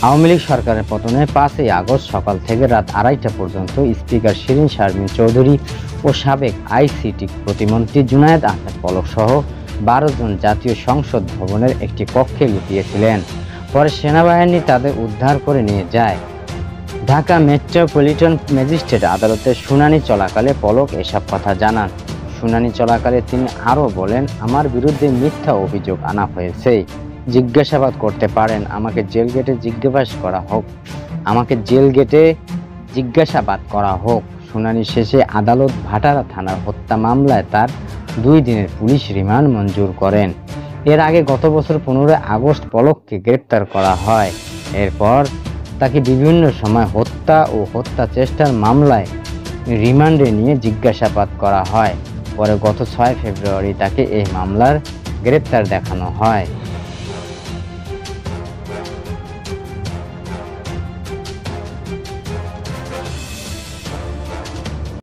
আওয়ামী লীগ সরকারের পতনে 5ই আগস্ট সকাল থেকে রাত 2:30টা পর্যন্ত স্পিকার শিরীন শারমিন চৌধুরী ও সাবেক আইসিটি প্রতিমন্ত্রী জুনায়েদ আহমেদ পলক সহ 12 জন জাতীয় সংসদ ভবনের একটি কক্ষে লুকিয়েছিলেন। পরে সেনাবাহিনী তাদের উদ্ধার করে নিয়ে যায়। ঢাকা মেট্রোপলিটন ম্যাজিস্ট্রেট আদালতে শুনানি চলাকালে পলক এসব কথা জানান। শুনানি চলাকালে তিনি আরও বলেন, আমার বিরুদ্ধে মিথ্যা অভিযোগ আনা হয়েছে, জিজ্ঞাসাবাদ করতে পারেন, আমাকে জেল গেটে জিজ্ঞাসাবাদ করা হোক। শুনানি শেষে আদালত ভাটারা থানার হত্যা মামলায় তার 2 দিনের পুলিশ রিমান্ড মঞ্জুর করেন। এর আগে গত বছর 15 আগস্ট পলককে গ্রেপ্তার করা হয়। এরপর তাকে বিভিন্ন সময় হত্যা ও হত্যা চেষ্টার মামলায় রিমান্ডে নিয়ে জিজ্ঞাসাবাদ করা হয়। পরে গত 6 ফেব্রুয়ারি তাকে এই মামলার গ্রেপ্তার দেখানো হয়।